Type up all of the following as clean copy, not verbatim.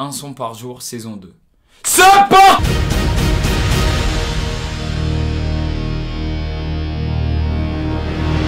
Un son par jour, saison 2. C'est pas...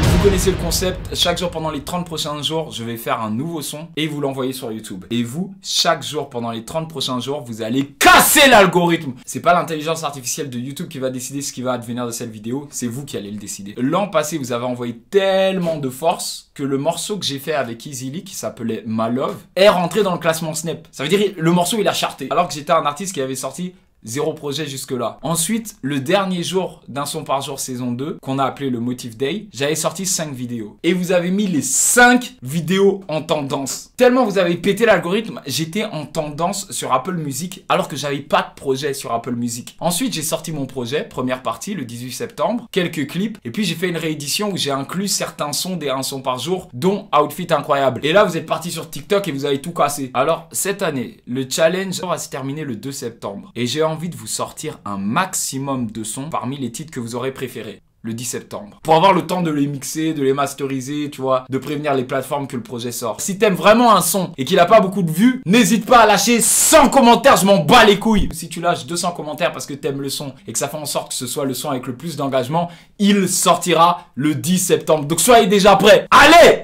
Vous connaissez le concept, chaque jour pendant les 30 prochains jours, je vais faire un nouveau son et vous l'envoyer sur YouTube. Et vous, chaque jour pendant les 30 prochains jours, vous allez casser l'algorithme. C'est pas l'intelligence artificielle de YouTube qui va décider ce qui va advenir de cette vidéo, c'est vous qui allez le décider. L'an passé, vous avez envoyé tellement de force que le morceau que j'ai fait avec Easy Lee, qui s'appelait My Love, est rentré dans le classement Snap. Ça veut dire le morceau il a charté. Alors que j'étais un artiste qui avait sorti 0 projet jusque-là. Ensuite, le dernier jour d'un son par jour saison 2, qu'on a appelé le Motive Day, j'avais sorti 5 vidéos. Et vous avez mis les 5 vidéos en tendance. Tellement vous avez pété l'algorithme, j'étais en tendance sur Apple Music alors que j'avais pas de projet sur Apple Music. Ensuite, j'ai sorti mon projet, première partie, le 18 septembre, quelques clips, et puis j'ai fait une réédition où j'ai inclus certains sons des 1 son par jour, dont Outfit Incroyable. Et là, vous êtes parti sur TikTok et vous avez tout cassé. Alors, cette année, le challenge va se terminer le 2 septembre. Et j'ai envie de vous sortir un maximum de sons parmi les titres que vous aurez préférés le 10 septembre. Pour avoir le temps de les mixer, de les masteriser, tu vois, de prévenir les plateformes que le projet sort. Si t'aimes vraiment un son et qu'il a pas beaucoup de vues, n'hésite pas à lâcher 100 commentaires, je m'en bats les couilles. Si tu lâches 200 commentaires parce que t'aimes le son et que ça fait en sorte que ce soit le son avec le plus d'engagement, il sortira le 10 septembre. Donc soyez déjà prêts. Allez!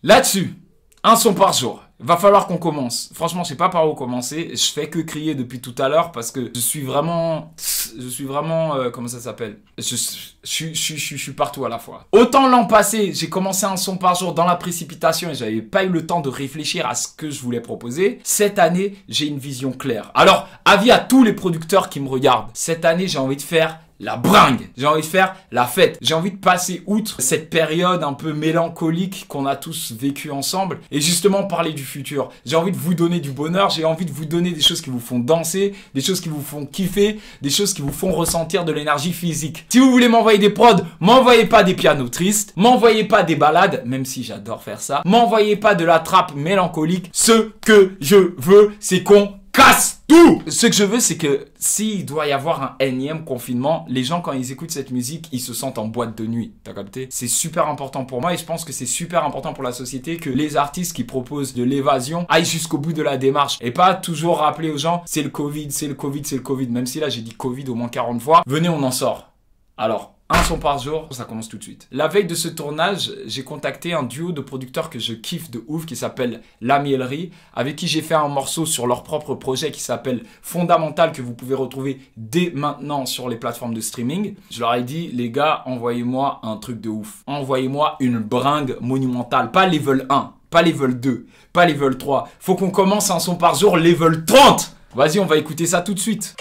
Là-dessus, un son par jour. Va falloir qu'on commence. Franchement, je sais pas par où commencer. Je fais que crier depuis tout à l'heure parce que je suis vraiment, comment ça s'appelle? Je suis partout à la fois. Autant l'an passé, j'ai commencé un son par jour dans la précipitation et j'avais pas eu le temps de réfléchir à ce que je voulais proposer. Cette année, j'ai une vision claire. Alors, avis à tous les producteurs qui me regardent. Cette année, j'ai envie de faire la bringue, j'ai envie de faire la fête, j'ai envie de passer outre cette période un peu mélancolique qu'on a tous vécu ensemble et justement parler du futur. J'ai envie de vous donner du bonheur, j'ai envie de vous donner des choses qui vous font danser, des choses qui vous font kiffer, des choses qui vous font ressentir de l'énergie physique. Si vous voulez m'envoyer des prods, m'envoyez pas des pianos tristes, m'envoyez pas des balades, même si j'adore faire ça, m'envoyez pas de la trappe mélancolique. Ce que je veux, c'est qu'on casse tout. Ce que je veux, c'est que s'il doit y avoir un énième confinement, les gens, quand ils écoutent cette musique, ils se sentent en boîte de nuit. T'as capté? C'est super important pour moi et je pense que c'est super important pour la société que les artistes qui proposent de l'évasion aillent jusqu'au bout de la démarche et pas toujours rappeler aux gens c'est le Covid, c'est le Covid, c'est le Covid. Même si là, j'ai dit Covid au moins 40 fois. Venez, on en sort. Alors, un son par jour, ça commence tout de suite. La veille de ce tournage, j'ai contacté un duo de producteurs que je kiffe de ouf qui s'appelle La Miellerie, avec qui j'ai fait un morceau sur leur propre projet qui s'appelle Fondamental, que vous pouvez retrouver dès maintenant sur les plateformes de streaming. Je leur ai dit, les gars, envoyez-moi un truc de ouf. Envoyez-moi une bringue monumentale, pas level 1, pas level 2, pas level 3. Faut qu'on commence un son par jour level 30. Vas-y, on va écouter ça tout de suite.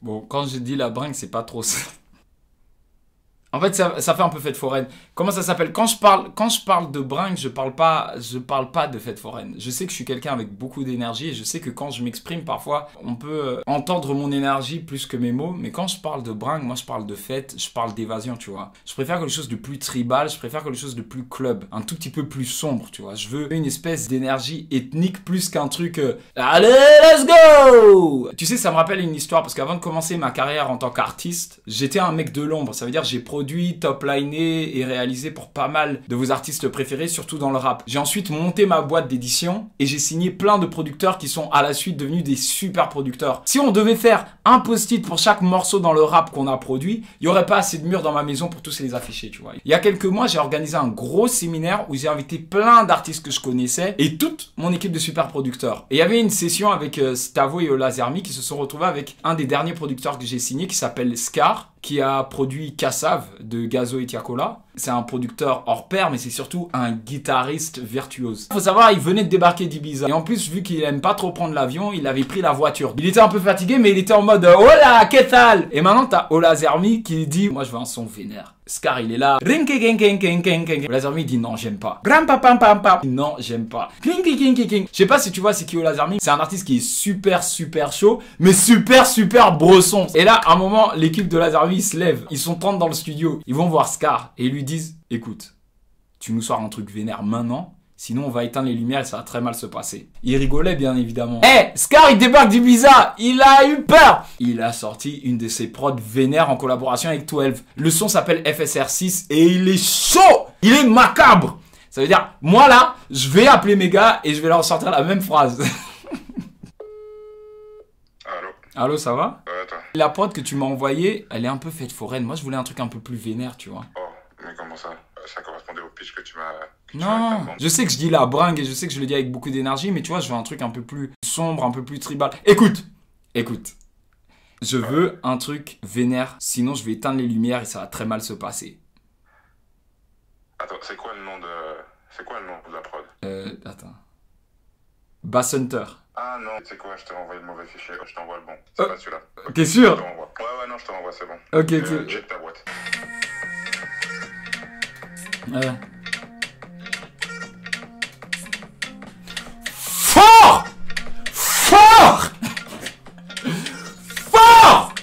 Bon, quand je dis la bringue, c'est pas trop ça. En fait, ça fait un peu fête foraine. Comment ça s'appelle? Quand je parle de bringue, je parle pas de fête foraine. Je sais que je suis quelqu'un avec beaucoup d'énergie et je sais que quand je m'exprime, parfois, on peut entendre mon énergie plus que mes mots. Mais quand je parle de bringue, moi, je parle de fête, je parle d'évasion, tu vois. Je préfère quelque chose de plus tribal, je préfère quelque chose de plus club, un tout petit peu plus sombre, tu vois. Je veux une espèce d'énergie ethnique plus qu'un truc allez, let's go! Tu sais, ça me rappelle une histoire parce qu'avant de commencer ma carrière en tant qu'artiste, j'étais un mec de l'ombre. Ça veut dire j'ai produit, top-liné et réalisé pour pas mal de vos artistes préférés, surtout dans le rap. J'ai ensuite monté ma boîte d'édition et j'ai signé plein de producteurs qui sont à la suite devenus des super producteurs. Si on devait faire un post-it pour chaque morceau dans le rap qu'on a produit, il n'y aurait pas assez de murs dans ma maison pour tous les afficher, tu vois. Il y a quelques mois, j'ai organisé un gros séminaire où j'ai invité plein d'artistes que je connaissais et toute mon équipe de super producteurs. Et il y avait une session avec Stavo et Ola Zermi qui se sont retrouvés avec un des derniers producteurs que j'ai signé qui s'appelle Scar, qui a produit Kassav de Gazo et Tiakola. C'est un producteur hors pair, mais c'est surtout un guitariste virtuose. Faut savoir, il venait de débarquer d'Ibiza. Et en plus, vu qu'il aime pas trop prendre l'avion, il avait pris la voiture. Il était un peu fatigué, mais il était en mode « Hola, qu'est-ce tal ?» Et maintenant, t'as Ola Zermi qui dit « Moi, je veux un son vénère. » Scar, il est là. Ola Zermi dit « Non, j'aime pas. » Non, j'aime pas. Je sais pas si tu vois c'est qui Ola Zermi. C'est un artiste qui est super chaud, mais super bresson. Et là, à un moment, l'équipe de Ola Zermi se lève. Ils sont 30 dans le studio. Ils vont voir Scar et ils lui disent « Écoute, tu nous sors un truc vénère maintenant. Sinon, on va éteindre les lumières et ça va très mal se passer. Il rigolait, bien évidemment. Eh, Scar, il débarque du Blizzard. Il a eu peur. Il a sorti une de ses prods vénères en collaboration avec 12. Le son s'appelle FSR6 et il est chaud. Il est macabre. Ça veut dire, moi là, je vais appeler mes gars et je vais leur sortir la même phrase. Allô? Allô, ça va? Ouais, attends. La prod que tu m'as envoyée, elle est un peu faite foraine. Moi, je voulais un truc un peu plus vénère, tu vois. Oh, mais comment ça? Ça correspondait au pitch que tu m'as... Non, je sais que je dis la bringue et je sais que je le dis avec beaucoup d'énergie, mais tu vois, je veux un truc un peu plus sombre, un peu plus tribal. Écoute. Je veux un truc vénère, sinon je vais éteindre les lumières et ça va très mal se passer. Attends, c'est quoi le nom de la prod? Attends. Bass Hunter. Ah non, tu sais quoi, je t'ai envoyé le mauvais fichier, je t'envoie le bon. C'est pas celui-là. T'es sûr? Je te renvoie. Ouais, non, je te renvoie, c'est bon. Ok, check ta boîte. Fort!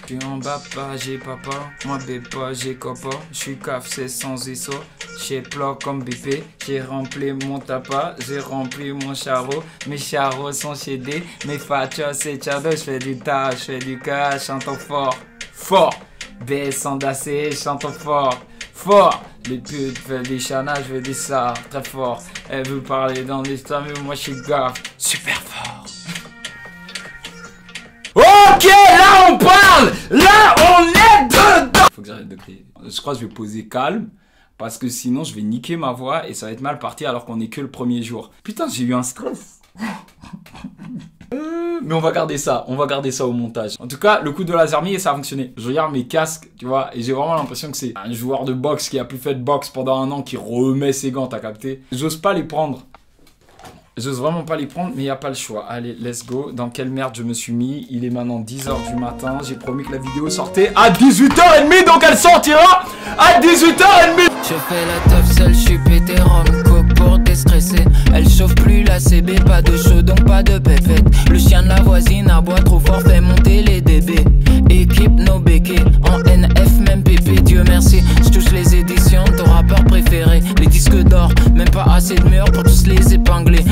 Puis en bas pas j'ai papa, moi bépa j'ai copa, j'suis caf c'est sans ISO, j'ai plat comme BP, j'ai rempli mon tapa, j'ai rempli mon charreau, mes charreaux sont chez D, mes fatchas c'est chado, j'fais du tas, j'fais du cash, chantons fort, B sans d'assez, chantons fort, les putes veulent des chanas, je veux des ça, très fort, elle veut parler dans l'histoire, mais moi j'suis gaffe, super fort. Ok, là on parle! Là on est dedans! Faut que j'arrête de crier. Je crois que je vais poser calme, parce que sinon je vais niquer ma voix et ça va être mal parti alors qu'on est que le premier jour. Putain, j'ai eu un stress. Mais on va garder ça au montage. En tout cas, le coup de laser mill, ça a fonctionné. Je regarde mes casques, tu vois, et j'ai vraiment l'impression que c'est un joueur de boxe qui a plus fait de boxe pendant un an qui remet ses gants, t'as capté? J'ose pas les prendre. J'ose vraiment pas les prendre, mais il n'y a pas le choix. Allez, let's go. Dans quelle merde je me suis mis? Il est maintenant 10h du matin. J'ai promis que la vidéo sortait à 18h30, donc elle sortira à 18h30. Je fais la teuf seule, je suis pété Romco pour déstresser. Elle chauffe plus la CB, pas de chaud donc pas de pépette. Le chien de la voisine aboie trop fort, fait monter les DB. Équipe nos béquets, en NF même pépé, Dieu merci. Je touche les éditions, ton rappeur préféré. Les disques d'or, même pas assez de murs pour tous les épingler.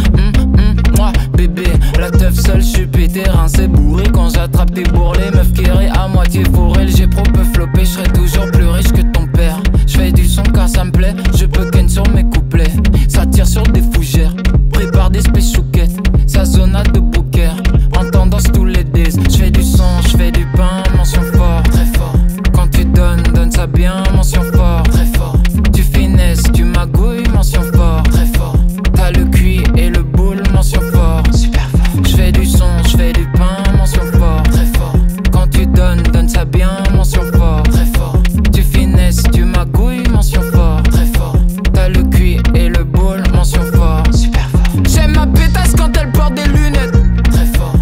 Moi bébé, la teuf seule, je suis pété, rincé, bourré. Quand j'attrape des bourrelets, meuf guérie à moitié fourrée. Le G pro peut flopper, je serai toujours plus riche que ton père. Je fais du son car ça me plaît, je peux ken sur mes couplets. Ça tire sur des fougères, prépare des spéchouquettes. Ça zona de booker, en tendance tous les days. Je fais du son, je fais du pain, mention fort, très fort. Quand tu donnes, donne ça bien, mention fort, très fort. Tu finesses, tu magouilles, mention fort, très fort. T'as le cuit et le boule, mention fort, super fort. Je fais du son, je fais du pain, mention fort, très fort. Quand tu donnes, donne ça bien, mention fort, très fort. Tu finesses, tu magouilles, mention fort, très fort. T'as le cuit et le boule, mention fort, super fort. J'aime ma pétasse quand elle porte des lunettes, très fort.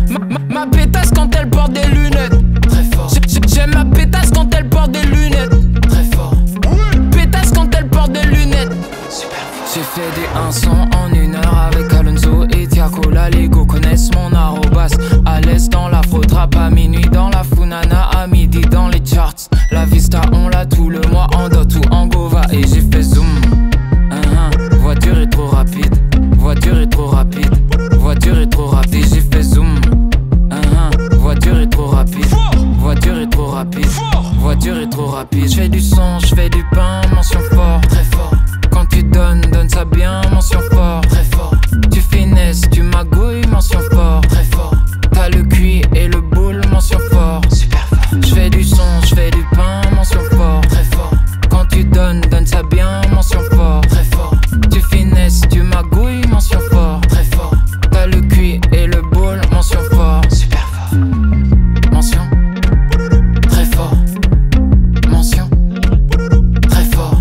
Ma pétasse quand elle porte des lunettes, très fort. J'aime ma pétasse quand elle porte des lunettes, très fort. Pétasse quand elle porte des lunettes, super fort. J'ai fait des 1 son en 1 heure avec Alonso et Tiago. La Lego connaissent mon arrobas. À l'aise dans la trap à minuit dans la Funana, à midi dans les charts. La Vista on l'a tout le mois en dot ou en Gova et j'ai fait zoom. Voiture est trop rapide, voiture est trop rapide, voiture est trop rapide. J'ai fait zoom. Voiture est trop rapide, voiture est trop rapide, voiture est trop rapide. Je fais du son, je fais du pain, mention fort, très fort. Quand tu donnes, donne ça bien, mention fort, très fort. Tu finesses, tu magouilles, mention fort, très fort. T'as le cuit et le boule, mention fort, super fort. Je fais du son, je fais du pain, mention fort, très fort. Quand tu donnes, donne ça bien, mention fort, très fort. Tu finesses, tu magouilles, mention fort, très fort. T'as le cuit et le boule, mention fort, super fort. Mention, très fort. Mention, très fort.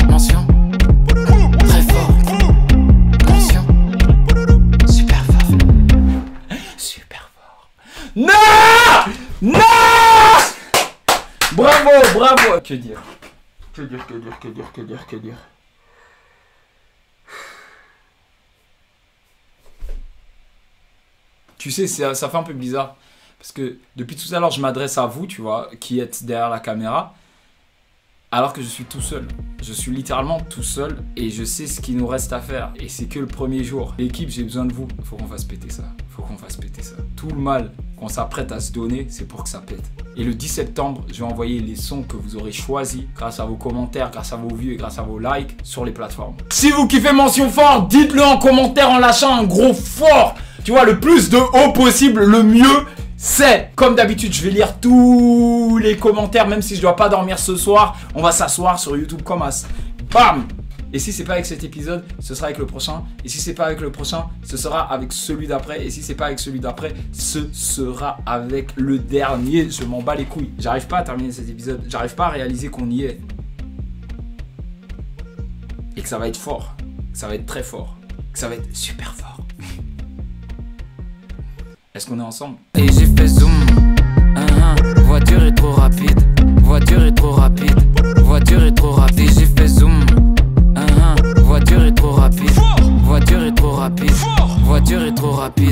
Mention, très fort. Mention, super fort. Super fort. Non! Non! Bravo, bravo! Que dire? Que dire? Tu sais, ça fait un peu bizarre. Parce que depuis tout à l'heure, je m'adresse à vous, tu vois, qui êtes derrière la caméra. Alors que je suis tout seul. Je suis littéralement tout seul et je sais ce qu'il nous reste à faire. Et c'est que le premier jour. L'équipe, j'ai besoin de vous. Faut qu'on fasse péter ça. Faut qu'on fasse péter ça. Tout le mal qu'on s'apprête à se donner, c'est pour que ça pète. Et le 10 septembre, je vais envoyer les sons que vous aurez choisis grâce à vos commentaires, grâce à vos vues et grâce à vos likes sur les plateformes. Si vous kiffez Mention Fort, dites-le en commentaire en lâchant un gros fort. Tu vois, le plus de haut possible, le mieux. C'est, comme d'habitude, je vais lire tous les commentaires, même si je dois pas dormir ce soir. On va s'asseoir sur YouTube comme as. Bam! Et si c'est pas avec cet épisode, ce sera avec le prochain. Et si c'est pas avec le prochain, ce sera avec celui d'après. Et si c'est pas avec celui d'après, ce sera avec le dernier. Je m'en bats les couilles. J'arrive pas à terminer cet épisode. J'arrive pas à réaliser qu'on y est. Et que ça va être fort. Que ça va être très fort. Que ça va être super fort. Est-ce qu'on est ensemble? Et j'ai fait zoom. Voiture est trop rapide. Voiture est trop rapide. Voiture est trop rapide. Et j'ai fait zoom. Voiture est trop rapide. Voiture est trop rapide. Voiture est trop rapide.